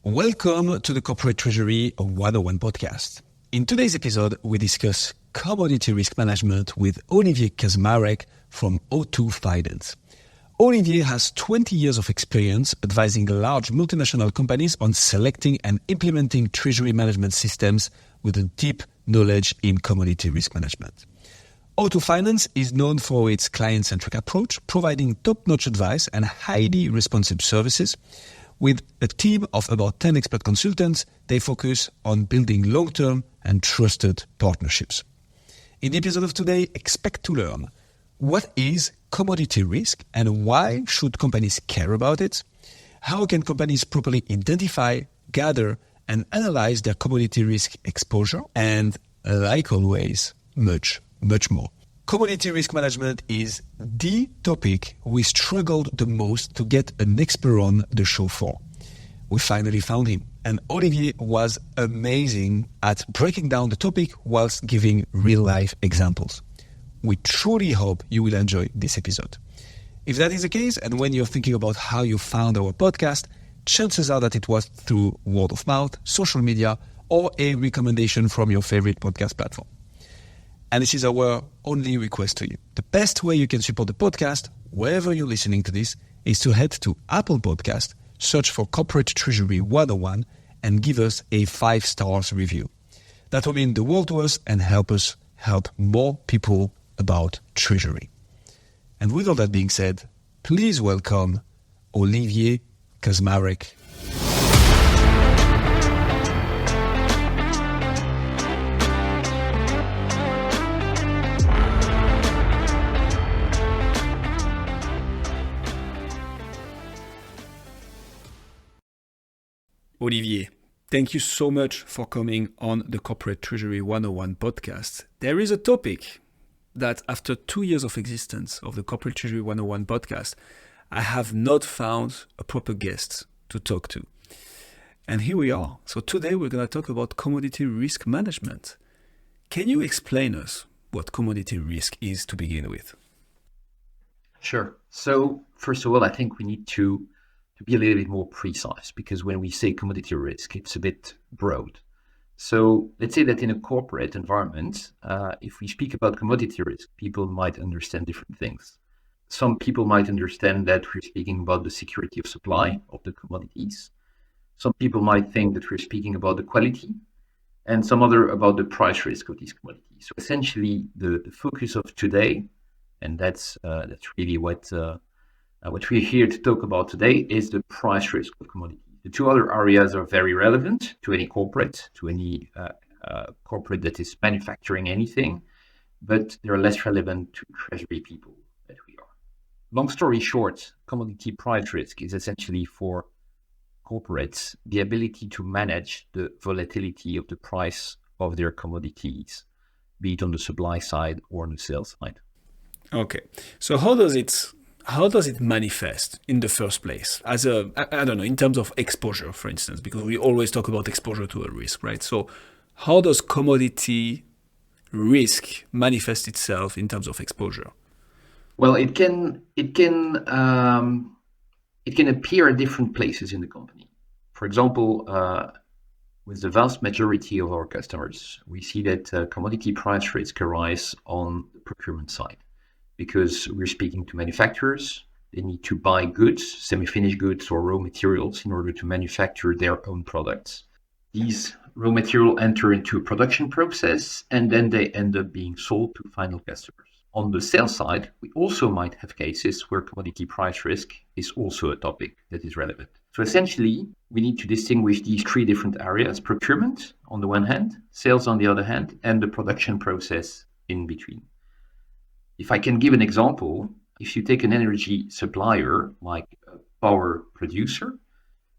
Welcome to the Corporate Treasury 101 podcast. In today's episode, we discuss commodity risk management with Olivier Kaczmarek from O2 Finance. Olivier has 20 years of experience advising large multinational companies on selecting and implementing treasury management systems with a deep knowledge in commodity risk management. O2 Finance is known for its client-centric approach, providing top-notch advice and highly responsive services. With a team of about 10 expert consultants, they focus on building long-term and trusted partnerships. In the episode of today, expect to learn what is commodity risk and why should companies care about it? How can companies properly identify, gather, and analyze their commodity risk exposure? And like always, much more. Commodity risk management is the topic we struggled the most to get an expert on the show for. We finally found him, and Olivier was amazing at breaking down the topic whilst giving real-life examples. We truly hope you will enjoy this episode. If that is the case, and when you're thinking about how you found our podcast, chances are that it was through word of mouth, social media, or a recommendation from your favorite podcast platform. And this is our only request to you. The best way you can support the podcast, wherever you're listening to this, is to head to Apple Podcast, search for Corporate Treasury 101, and give us a 5-star review. That will mean the world to us and help us help more people about Treasury. And with all that being said, please welcome Olivier Kaczmarek. Olivier, thank you so much for coming on the Corporate Treasury 101 podcast. There is a topic that after 2 years of existence of the Corporate Treasury 101 podcast, I have not found a proper guest to talk to. And here we are. So today we're going to talk about commodity risk management. Can you explain us what commodity risk is to begin with? Sure. So first of all, I think we need to be a little bit more precise, because when we say commodity risk, it's a bit broad. So let's say that in a corporate environment, if we speak about commodity risk, people might understand different things. Some people might understand that we're speaking about the security of supply of the commodities. Some people might think that we're speaking about the quality, and some other about the price risk of these commodities. So essentially, the focus of today, and that's really what we're here to talk about today, is the price risk of commodities. The two other areas are very relevant to any corporate, corporate that is manufacturing anything, but they're less relevant to treasury people that we are. Long story short, commodity price risk is essentially for corporates the ability to manage the volatility of the price of their commodities, be it on the supply side or on the sales side. Okay, so how does it manifest in the first place? I don't know, in terms of exposure, for instance, because we always talk about exposure to a risk, right? So how does commodity risk manifest itself in terms of exposure? Well, it can appear at different places in the company. For example, with the vast majority of our customers, we see that commodity price risk arise on the procurement side, because we're speaking to manufacturers. They need to buy goods, semi-finished goods or raw materials in order to manufacture their own products. These raw materials enter into a production process, and then they end up being sold to final customers. On the sales side, we also might have cases where commodity price risk is also a topic that is relevant. So essentially, we need to distinguish these three different areas: procurement on the one hand, sales on the other hand, and the production process in between. If I can give an example, if you take an energy supplier like a power producer,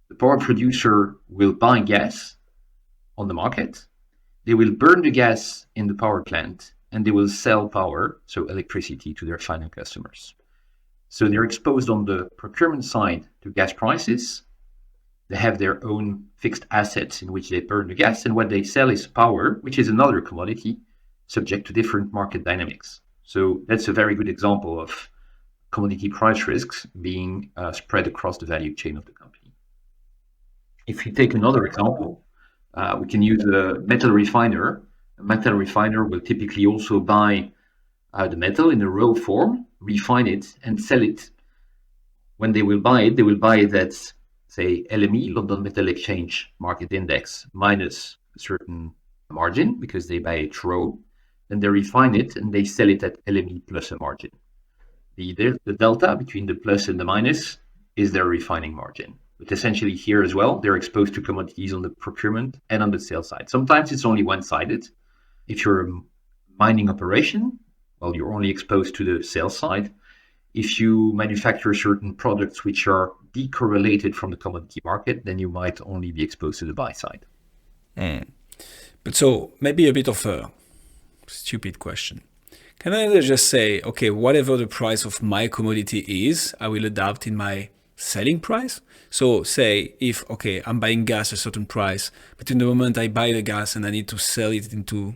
the power producer will buy gas on the market. They will burn the gas in the power plant, and they will sell power, so electricity, to their final customers. So they're exposed on the procurement side to gas prices. They have their own fixed assets in which they burn the gas, and what they sell is power, which is another commodity subject to different market dynamics. So that's a very good example of commodity price risks being spread across the value chain of the company. If you take another example, we can use a metal refiner. A metal refiner will typically also buy the metal in a raw form, refine it, and sell it. When they will buy it at, say, LME, London Metal Exchange Market Index, minus a certain margin because they buy it raw. Then they refine it and they sell it at LME plus a margin. The delta between the plus and the minus is their refining margin. But essentially here as well, they're exposed to commodities on the procurement and on the sales side. Sometimes it's only one-sided. If you're a mining operation, well, you're only exposed to the sales side. If you manufacture certain products which are decorrelated from the commodity market, then you might only be exposed to the buy side. But so maybe a bit of a stupid question. Can I just say, okay, whatever the price of my commodity is, I will adapt in my selling price? So say if, okay, I'm buying gas at a certain price, but in the moment I buy the gas and I need to sell it into,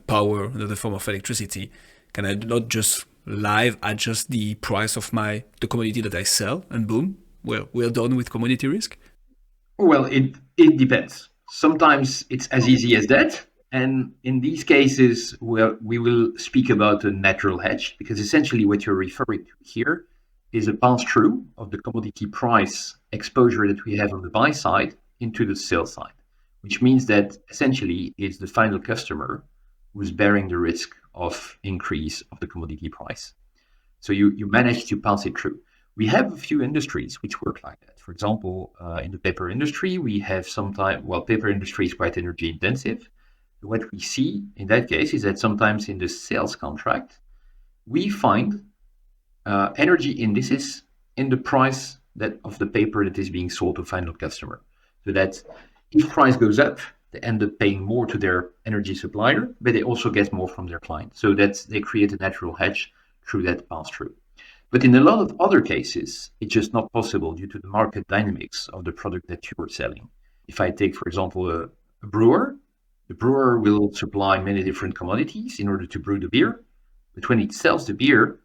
power, another form of electricity, can I not just live adjust the price of the commodity that I sell and boom, we're done with commodity risk? Well, it depends. Sometimes it's as easy as that. And in these cases, we will speak about a natural hedge, because essentially what you're referring to here is a pass-through of the commodity price exposure that we have on the buy side into the sell side, which means that essentially it's the final customer who's bearing the risk of increase of the commodity price. So you manage to pass it through. We have a few industries which work like that. For example, in the paper industry, we have paper industry is quite energy intensive. What we see in that case is that sometimes in the sales contract, we find energy indices in the price of the paper that is being sold to final customer. So that if price goes up, they end up paying more to their energy supplier, but they also get more from their client. So that they create a natural hedge through that pass-through. But in a lot of other cases, it's just not possible due to the market dynamics of the product that you are selling. If I take, for example, a brewer, the brewer will supply many different commodities in order to brew the beer. But when it sells the beer,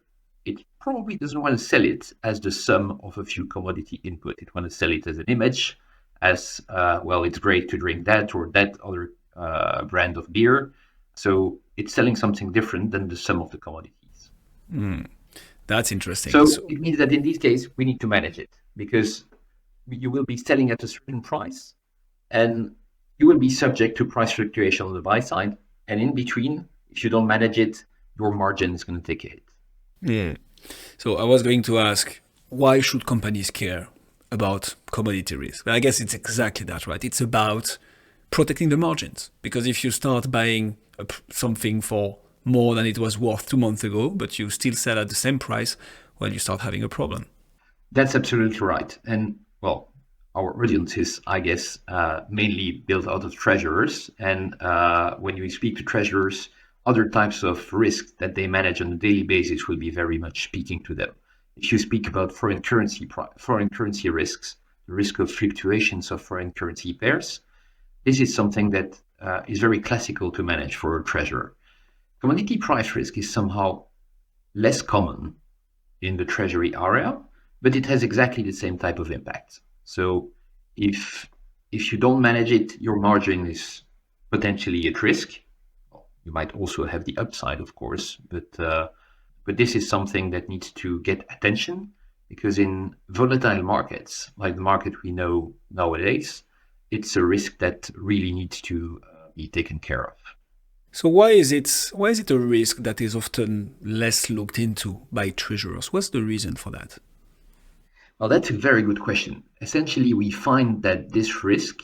it probably doesn't want to sell it as the sum of a few commodity input. It wants to sell it as an image, as it's great to drink that or that other brand of beer. So it's selling something different than the sum of the commodities. That's interesting. So it means that in this case, we need to manage it, because you will be selling at a certain price and you will be subject to price fluctuation on the buy side. And in between, if you don't manage it, your margin is going to take a hit. Yeah. So I was going to ask, why should companies care about commodity risk? But I guess it's exactly that, right? It's about protecting the margins. Because if you start buying something for more than it was worth 2 months ago, but you still sell at the same price, well, you start having a problem. That's absolutely right. And our audience is, I guess, mainly built out of treasurers. And when you speak to treasurers, other types of risks that they manage on a daily basis will be very much speaking to them. If you speak about foreign currency risks, the risk of fluctuations of foreign currency pairs, this is something that is very classical to manage for a treasurer. Commodity price risk is somehow less common in the treasury area, but it has exactly the same type of impact. So if you don't manage it, your margin is potentially at risk. You might also have the upside, of course, but this is something that needs to get attention, because in volatile markets, like the market we know nowadays, it's a risk that really needs to be taken care of. So why is it a risk that is often less looked into by treasurers? What's the reason for that? Well, that's a very good question. Essentially, we find that this risk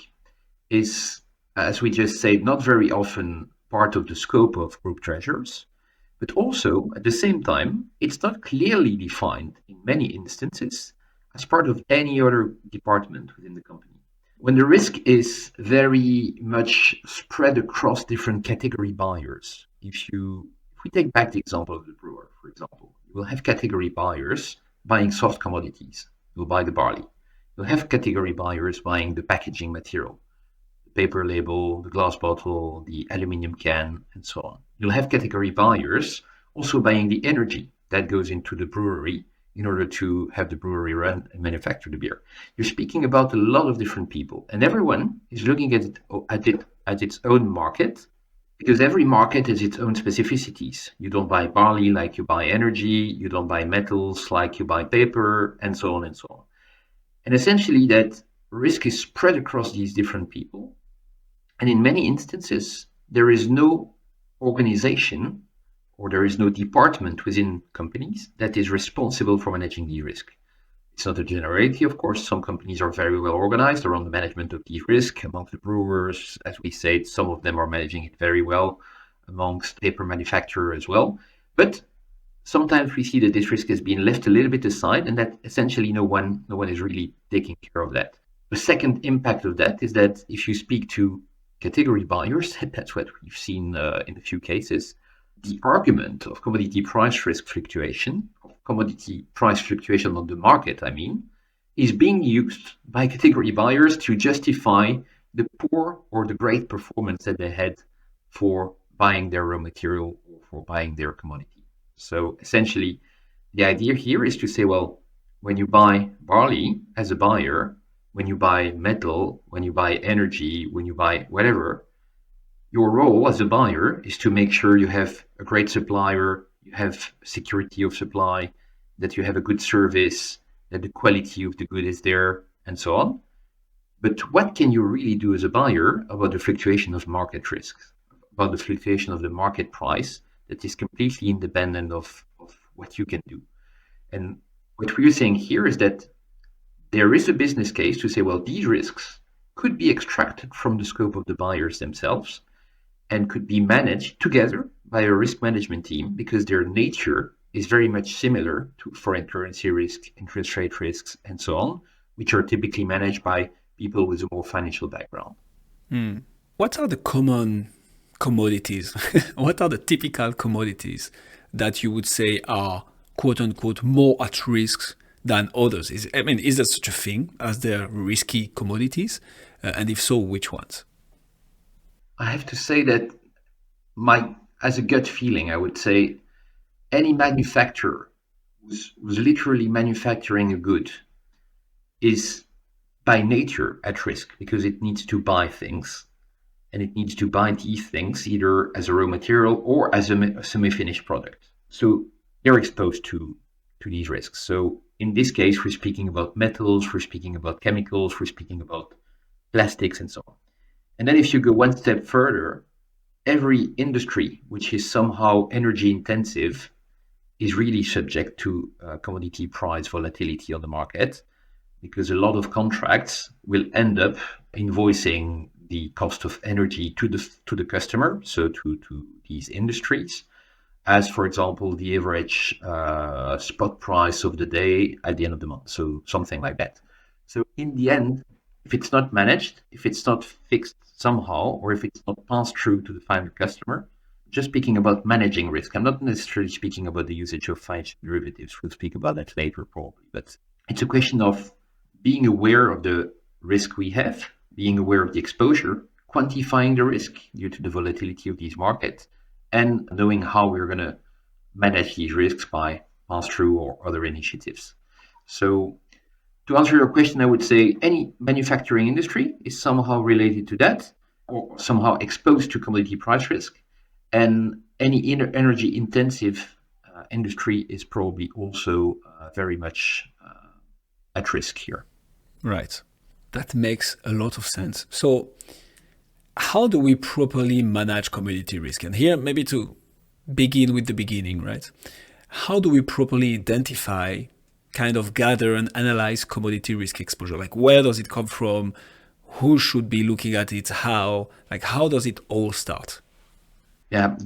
is, as we just said, not very often part of the scope of group treasurers, but also at the same time, it's not clearly defined in many instances as part of any other department within the company. When the risk is very much spread across different category buyers, if we take back the example of the brewer, for example, you will have category buyers buying soft commodities. You'll buy the barley. You'll have category buyers buying the packaging material, the paper label, the glass bottle, the aluminum can, and so on. You'll have category buyers also buying the energy that goes into the brewery in order to have the brewery run and manufacture the beer. You're speaking about a lot of different people, and everyone is looking at its own market, because every market has its own specificities. You don't buy barley like you buy energy, you don't buy metals like you buy paper, and so on and so on. And essentially, that risk is spread across these different people. And in many instances, there is no organization or there is no department within companies that is responsible for managing the risk. It's not a generality, of course. Some companies are very well organized around the management of the risk. Amongst the brewers, as we said, some of them are managing it very well, amongst paper manufacturers as well. But sometimes we see that this risk has been left a little bit aside, and that essentially no one is really taking care of that. The second impact of that is that if you speak to category buyers, that's what we've seen in a few cases, the argument of commodity price risk fluctuation, of commodity price fluctuation on the market, is being used by category buyers to justify the poor or the great performance that they had for buying their raw material or for buying their commodity. So essentially, the idea here is to say, well, when you buy barley as a buyer, when you buy metal, when you buy energy, when you buy whatever, your role as a buyer is to make sure you have a great supplier, you have security of supply, that you have a good service, that the quality of the good is there, and so on. But what can you really do as a buyer about the fluctuation of market risks, about the fluctuation of the market price that is completely independent of what you can do? And what we're saying here is that there is a business case to say, well, these risks could be extracted from the scope of the buyers themselves and could be managed together by a risk management team, because their nature is very much similar to foreign currency risk, interest rate risks, and so on, which are typically managed by people with a more financial background. What are the common commodities? What are the typical commodities that you would say are, quote unquote, more at risk than others? Is there such a thing as there risky commodities? And if so, which ones? I have to say that as a gut feeling, I would say any manufacturer who's literally manufacturing a good is by nature at risk, because it needs to buy things, and it needs to buy these things either as a raw material or as a semi-finished product. So they're exposed to these risks. So in this case, we're speaking about metals, we're speaking about chemicals, we're speaking about plastics, and so on. And then if you go one step further, every industry which is somehow energy intensive is really subject to commodity price volatility on the market, because a lot of contracts will end up invoicing the cost of energy to the customer, so to these industries, as, for example, the average spot price of the day at the end of the month, so something like that. So in the end, if it's not managed, if it's not fixed somehow, or if it's not passed through to the final customer, just speaking about managing risk. I'm not necessarily speaking about the usage of financial derivatives. We'll speak about that later probably, but it's a question of being aware of the risk we have, being aware of the exposure, quantifying the risk due to the volatility of these markets, and knowing how we're going to manage these risks by pass-through or other initiatives. So to answer your question, I would say any manufacturing industry is somehow related to that, or somehow exposed to commodity price risk. And any energy intensive industry is probably also very much at risk here. Right. That makes a lot of sense. So how do we properly manage commodity risk? And here, maybe to begin with the beginning, right? How do we properly identify, kind of gather and analyze commodity risk exposure? Like, where does it come from? Who should be looking at it? How does it all start? Yeah,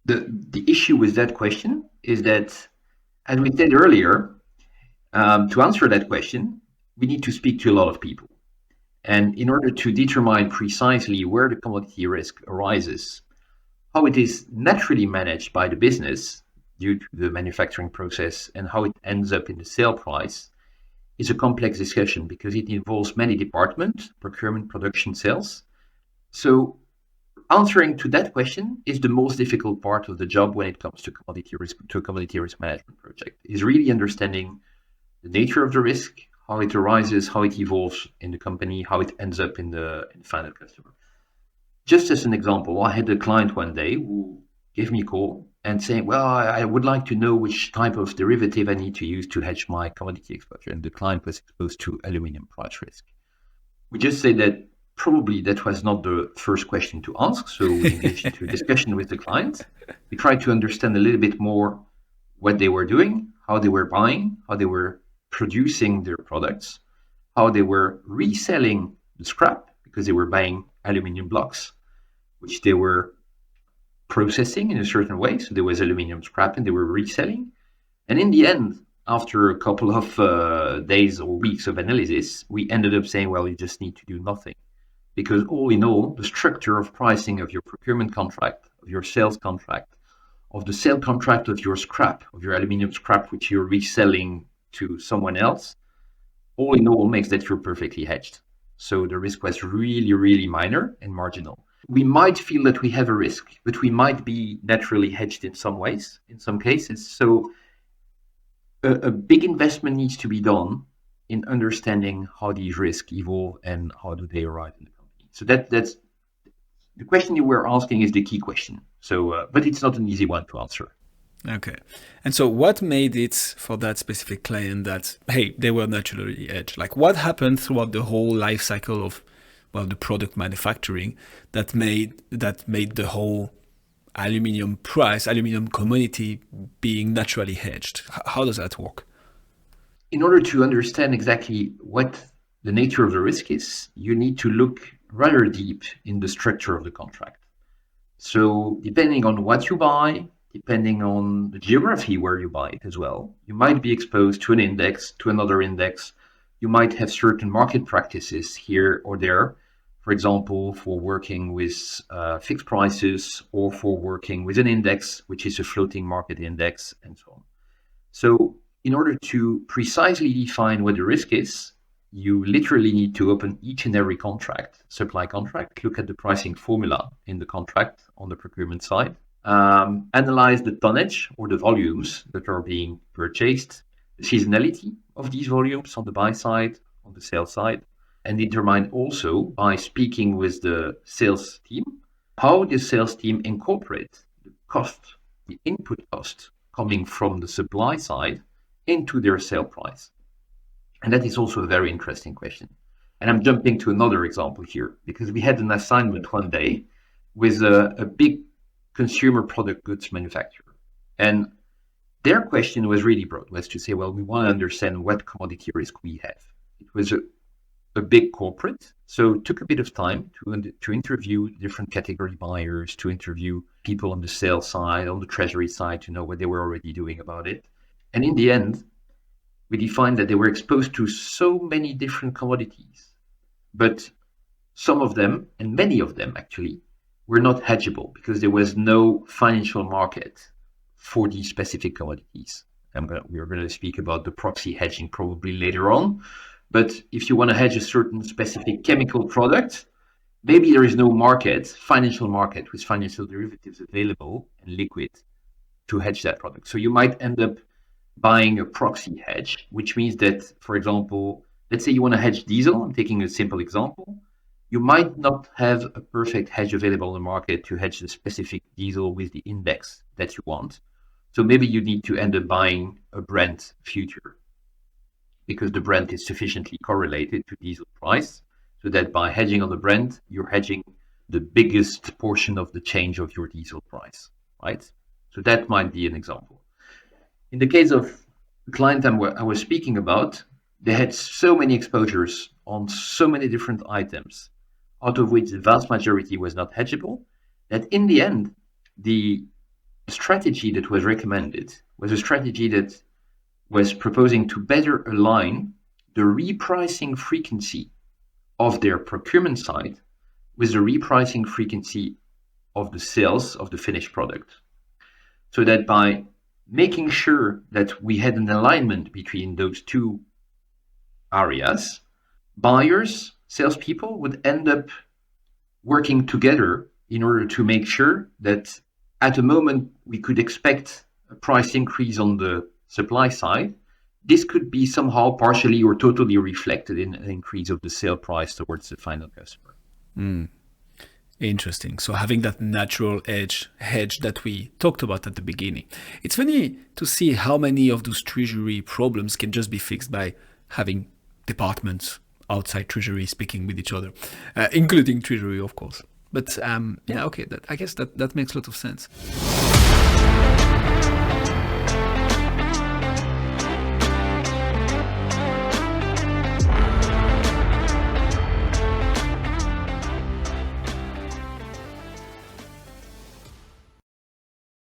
the issue with that question is that, as we said earlier, to answer that question, we need to speak to a lot of people. And in order to determine precisely where the commodity risk arises, how it is naturally managed by the business due to the manufacturing process, and how it ends up in the sale price, is a complex discussion, because it involves many departments: procurement, production, sales. So answering to that question is the most difficult part of the job when it comes to a commodity risk management project, is really understanding the nature of the risk, how it arises, how it evolves in the company, how it ends up in the final customer. Just as an example, I had a client one day who gave me a call and saying, well, I would like to know which type of derivative I need to use to hedge my commodity exposure. And the client was exposed to aluminum price risk. We just said that probably that was not the first question to ask. So we engaged into a discussion with the client. We tried to understand a little bit more what they were doing, how they were buying, how they were producing their products, how they were reselling the scrap because they were buying aluminum blocks, which they were processing in a certain way. So there was aluminum scrap and they were reselling. And in the end, after a couple of days or weeks of analysis, we ended up saying, well, you just need to do nothing. Because all in all, the structure of pricing of your procurement contract, of your sales contract, of the sale contract of your scrap, of your aluminum scrap, which you're reselling to someone else, all in all makes that you're perfectly hedged. So the risk was really, really minor and marginal. We might feel that we have a risk, but we might be naturally hedged in some ways, in some cases. So a big investment needs to be done in understanding how these risks evolve and how do they arise in the company. So that's the question you were asking is the key question. So, but it's not an easy one to answer. Okay. And so what made it for that specific client that, hey, they were naturally hedged? Like what happened throughout the whole life cycle of, well, the product manufacturing that made the whole aluminum commodity being naturally hedged? How does that work? In order to understand exactly what the nature of the risk is, you need to look rather deep in the structure of the contract. So depending on what you buy, depending on the geography where you buy it as well, you might be exposed to an index, to another index. You might have certain market practices here or there, for example, for working with fixed prices or for working with an index, which is a floating market index and so on. So in order to precisely define what the risk is, you literally need to open each and every contract, supply contract, look at the pricing formula in the contract on the procurement side, analyze the tonnage or the volumes that are being purchased, the seasonality of these volumes on the buy side, on the sell side, and determine also by speaking with the sales team, how the sales team incorporate the cost, the input cost coming from the supply side into their sale price. And that is also a very interesting question. And I'm jumping to another example here, because we had an assignment one day with a big consumer product goods manufacturer. And their question was really broad, was to say, well, we want to understand what commodity risk we have. It was a big corporate, so it took a bit of time to interview different category buyers, to interview people on the sales side, on the treasury side, to know what they were already doing about it. And in the end, we defined that they were exposed to so many different commodities, but some of them, and many of them actually, were not hedgeable because there was no financial market for these specific commodities. We're going to speak about the proxy hedging probably later on. But if you want to hedge a certain specific chemical product, maybe there is no market, financial market with financial derivatives available and liquid to hedge that product. So you might end up buying a proxy hedge, which means that, for example, let's say you want to hedge diesel. I'm taking a simple example. You might not have a perfect hedge available in the market to hedge the specific diesel with the index that you want. So maybe you need to end up buying a Brent future because the Brent is sufficiently correlated to diesel price, so that by hedging on the Brent, you're hedging the biggest portion of the change of your diesel price, right? So that might be an example. In the case of the client I was speaking about, they had so many exposures on so many different items, out of which the vast majority was not hedgeable, that in the end, the strategy that was recommended was a strategy that was proposing to better align the repricing frequency of their procurement side with the repricing frequency of the sales of the finished product. So that by making sure that we had an alignment between those two areas, buyers, salespeople would end up working together in order to make sure that at a moment we could expect a price increase on the supply side, this could be somehow partially or totally reflected in an increase of the sale price towards the final customer. Interesting. So having that natural hedge that we talked about at the beginning. It's funny to see how many of those treasury problems can just be fixed by having departments outside treasury speaking with each other, including treasury, of course. But I guess that makes a lot of sense.